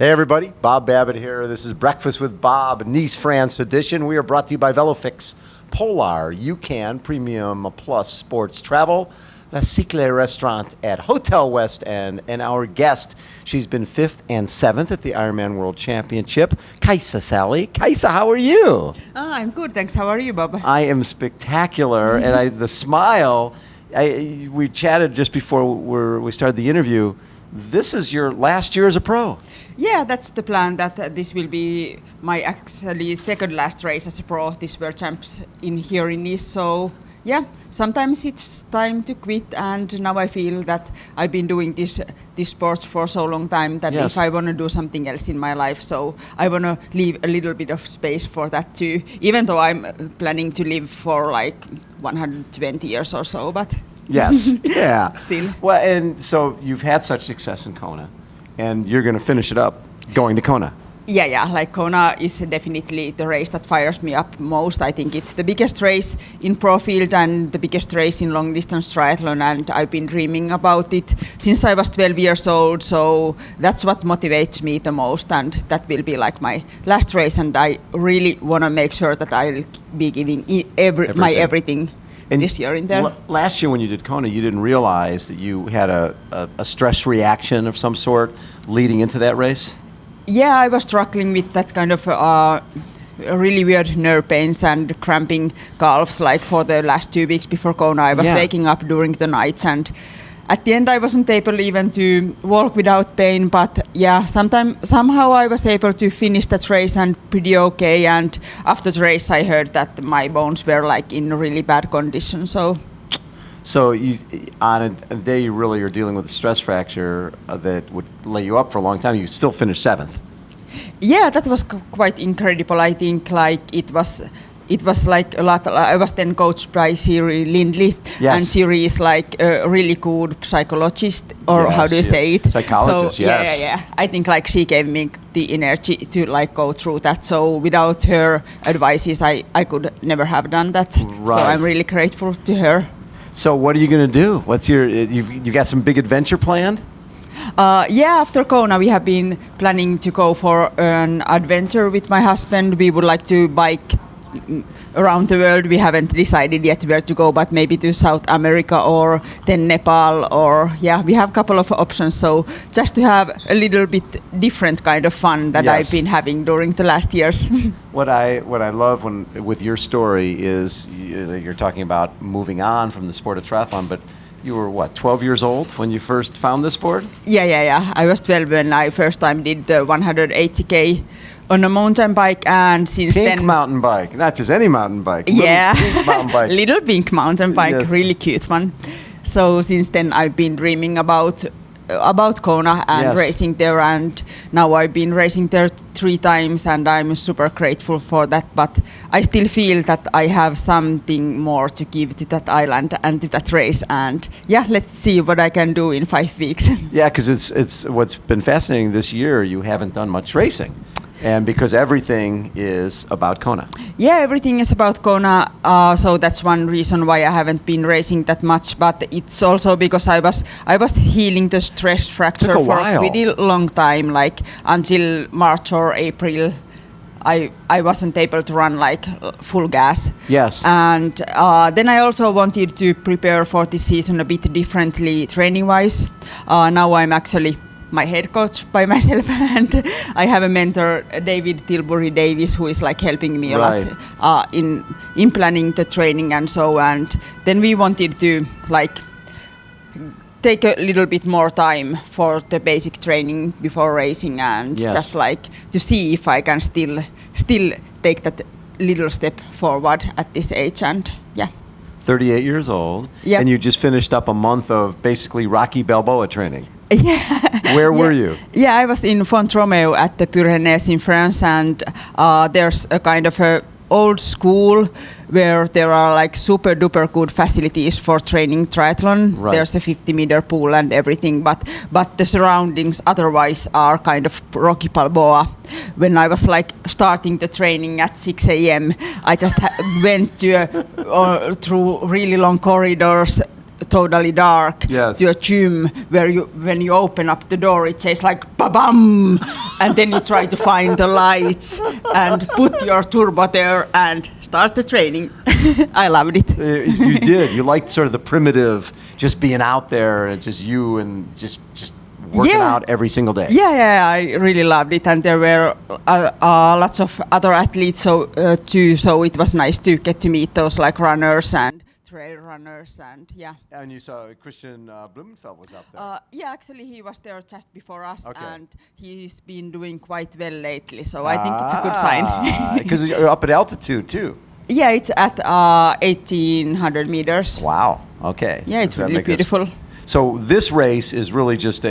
Hey everybody, Bob Babbitt here. This is Breakfast with Bob, Nice, France edition. We are brought to you by Velofix, Polar, UCAN, Premium Plus Sports Travel, La Siecle Restaurant at Hotel West End, and our guest, she's been 5th and 7th at the Ironman World Championship, Kaisa, Sali. Kaisa, how are you? I'm good, thanks. How are you, Bob? I am spectacular, and the smile, we chatted just before we started the interview. This is your last year as a pro. Yeah, that's the plan, that this will be my actually second last race as a pro, this World Champs here in Nice. So yeah, sometimes it's time to quit, and now I feel that I've been doing this sport for so long time that Yes. if I want to do something else in my life, so I want to leave a little bit of space for that too, even though I'm planning to live for like 120 years or so, but Yes, yeah. Still. Well, and so you've had such success in Kona, and you're going to finish it up going to Kona. Yeah, like Kona is definitely the race that fires me up most. I think it's the biggest race in pro field and the biggest race in long distance triathlon, and I've been dreaming about it since I was 12 years old, so that's what motivates me the most, and that will be like my last race, and I really want to make sure that I'll be giving my everything. And this year in there. Last year when you did Kona, you didn't realize that you had a stress reaction of some sort leading into that race? Yeah, I was struggling with that kind of really weird nerve pains and cramping calves, like for the last 2 weeks before Kona. I was waking up during the nights, and at the end I wasn't able even to walk without pain, but yeah, somehow I was able to finish that race and pretty okay, and after the race I heard that my bones were like in really bad condition, So you, on a day you really are dealing with a stress fracture that would lay you up for a long time, you still finished 7th. Yeah, that was quite incredible. I think like it was like a lot. I was then coached by Siri Lindley, Yes. and Siri is like a really good psychologist, or how do you say it? Psychologist, so, yes. Yeah. I think like she gave me the energy to like go through that. So without her advices, I could never have done that. Right. So I'm really grateful to her. So what are you going to do? What's you got some big adventure planned? Yeah, after Kona we have been planning to go for an adventure with my husband. We would like to bike around the world. We haven't decided yet where to go, but maybe to South America or then Nepal, or yeah, we have a couple of options. So just to have a little bit different kind of fun that Yes. I've been having during the last years. What I love with your story is you're talking about moving on from the sport of triathlon, but you were what, 12 years old when you first found this sport? Yeah. I was 12 when I first time did the 180K on a mountain bike, and since Pink then mountain bike, not just any mountain bike. Yeah, Little pink mountain bike. little pink mountain bike, Yes. really cute one. So since then I've been dreaming about Kona and Yes. racing there, and now I've been racing there 3 times, and I'm super grateful for that. But I still feel that I have something more to give to that island and to that race, and yeah, let's see what I can do in 5 weeks. Yeah, because it's what's been fascinating this year. You haven't done much racing, and because everything is about Kona. Yeah, everything is about Kona, so that's one reason why I haven't been racing that much. But it's also because I was healing the stress fracture Took a for while. a pretty long time, like until March or April. I wasn't able to run like full gas. Yes. And then I also wanted to prepare for this season a bit differently training-wise. Now I'm actually my head coach by myself, and I have a mentor, David Tilbury Davis, who is like helping me a Right. lot in planning the training and so. And then we wanted to like take a little bit more time for the basic training before racing, and Yes. just like to see if I can still take that little step forward at this age. And yeah. 38 years old, Yep. and you just finished up a month of basically Rocky Balboa training. Yeah. Where were you? Yeah, I was in Font-Romeu at the Pyrenees in France, and there's a kind of a old school where there are like super duper good facilities for training triathlon. Right. There's a 50-meter pool and everything, but the surroundings otherwise are kind of Rocky Balboa. When I was like starting the training at 6 a.m., I just went to through really long corridors totally dark Yes. to a gym where when you open up the door, it says like ba-bam, and then you try to find the lights and put your turbo there and start the training. I loved it. You did. You liked sort of the primitive, just being out there and just you and just working out every single day. Yeah, I really loved it, and there were lots of other athletes too. So it was nice to get to meet those like runners and trail runners, and yeah. And you saw Christian Blumenfeld was up there. Yeah, actually he was there just before us, Okay. and he's been doing quite well lately. So I think it's a good sign. Because you're up at altitude too. Yeah, it's at 1,800 meters. Wow. Okay. Yeah, it's Does that really make beautiful. So this race is really just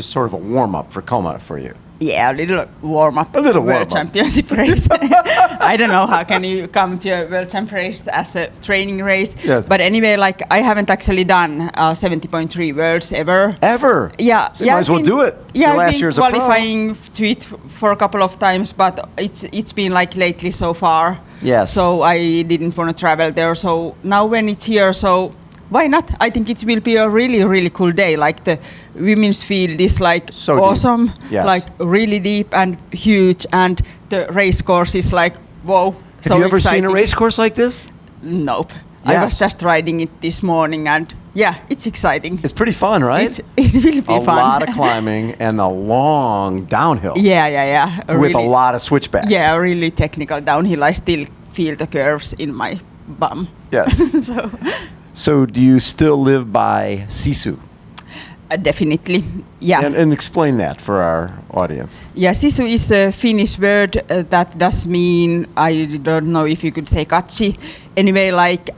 sort of a warm up for Kona for you. Yeah, a little warm up. A little World warm-up. Championship race. I don't know how can you come to a World Champ race as a training race. Yes. But anyway, like I haven't actually done 70.3 worlds ever. Ever? Yeah, So you might as well do it. Yeah, Your last I've year been as a pro. qualifying to it for a couple of times, but it's been like lately so far. Yes. So I didn't want to travel there. So now when it's here, so why not? I think it will be a really, really cool day. Like the women's field is like So deep. awesome, Yes. like really deep and huge, and the race course is like whoa. Have you ever seen a race course like this? Nope. I Yes. was just riding it this morning, and yeah, it's exciting. It's pretty fun, right? It will be a fun. lot of climbing and a long downhill. Yeah. With really, a lot of switchbacks. Yeah, really technical downhill. I still feel the curves in my bum. Yes. So do you still live by Sisu? Definitely, yeah. And explain that for our audience. Yeah, Sisu is a Finnish word that does mean, I don't know if you could say katsi, anyway, like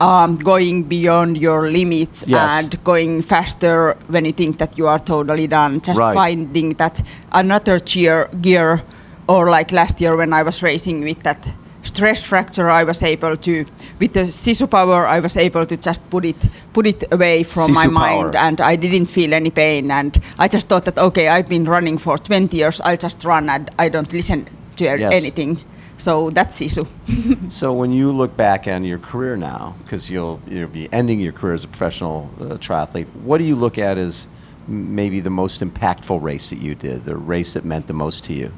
going beyond your limits. Yes. And going faster when you think that you are totally done. Just Right. finding that another gear, or like last year when I was racing with that stress fracture, I was able to, with the Sisu power, I was able to just put it away from my Sisu mind, power. and I didn't feel any pain. And I just thought that, okay, I've been running for 20 years, I'll just run and I don't listen to Yes. anything. So that's Sisu. So when you look back on your career now, because you'll be ending your career as a professional triathlete, what do you look at as maybe the most impactful race that you did, the race that meant the most to you?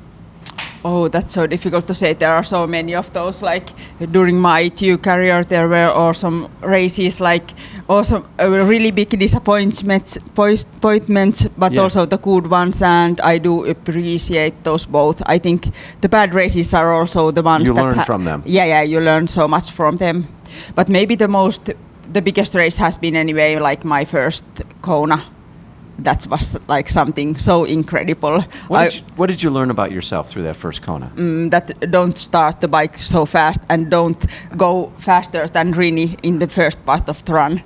Oh, that's so difficult to say. There are so many of those. Like during my TU career, there were awesome races, like awesome, really big disappointments, but Yeah. also the good ones. And I do appreciate those both. I think the bad races are also the ones You that learn from them. Yeah, you learn so much from them. But maybe the biggest race has been anyway, like my first Kona. That was like something so incredible. What did you learn about yourself through that first Kona? That don't start the bike so fast and don't go faster than Rini in the first part of the run.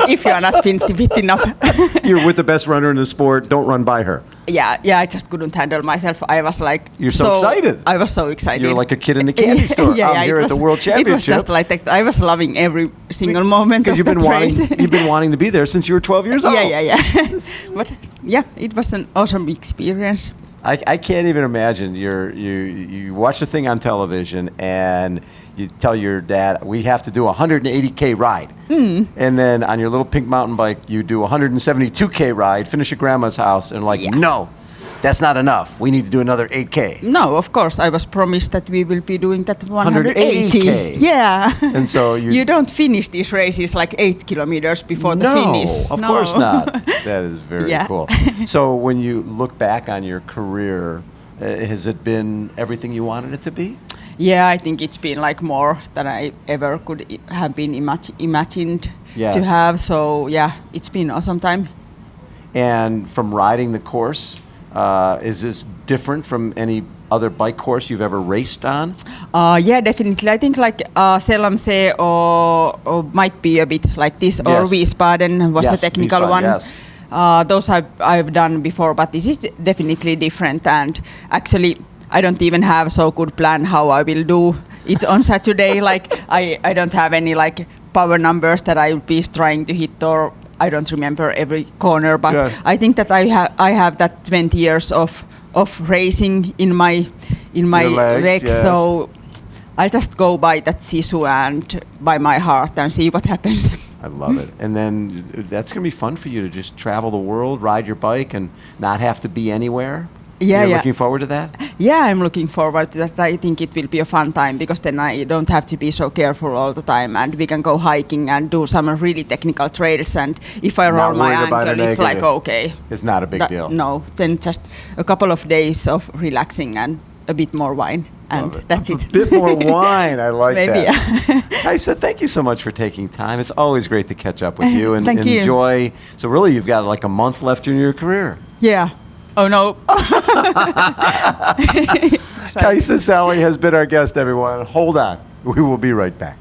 If you are not fit enough. You're with the best runner in the sport. Don't run by her. Yeah, I just couldn't handle myself. I was like, You're so excited. I was so excited. You're like a kid in a candy store. I'm here at the World Championship. It was just like that. I was loving every single moment of Because that race. you've been wanting to be there since you were 12 years old. Yeah. But yeah, it was an awesome experience. I can't even imagine. You watch the thing on television and you tell your dad, we have to do a 180K ride. And then on your little pink mountain bike, you do a 172K ride, finish at grandma's house, and like, Yeah. no, that's not enough. We need to do another 8K. No, of course. I was promised that we will be doing that 180K. 180. Yeah. And so you don't finish these races like 8 kilometers before the finish. Of course not. That is very Yeah. cool. So when you look back on your career, has it been everything you wanted it to be? Yeah, I think it's been like more than I ever could have been imagined Yes. to have. So yeah, it's been awesome time. And from riding the course, is this different from any other bike course you've ever raced on? Yeah, definitely. I think like Selamse or might be a bit like this, or Yes. Wiesbaden was a Yes, technical Wiesbaden, one. yes. Those I've done before, but this is definitely different. And actually, I don't even have so good plan how I will do it on Saturday. Like I don't have any like power numbers that I will be trying to hit, or I don't remember every corner. But Yes. I think that I have that 20 years of racing in my Your legs, legs. yes. So I'll just go by that Sisu and by my heart and see what happens. I love it. And then that's going to be fun for you to just travel the world, ride your bike, and not have to be anywhere. Yeah, You're looking forward to that? Yeah, I'm looking forward to that. I think it will be a fun time because then I don't have to be so careful all the time, and we can go hiking and do some really technical trails. And if I roll my ankle, it's like okay. It's not a big deal. No, then just a couple of days of relaxing and a bit more wine, and that's it. A bit more wine. I like Maybe, that. Yeah. Kaisa, thank you so much for taking time. It's always great to catch up with you and Thank enjoy. You. So really, you've got like a month left in your career. Yeah. Oh no. Kaisa Sali has been our guest, everyone. Hold on. We will be right back.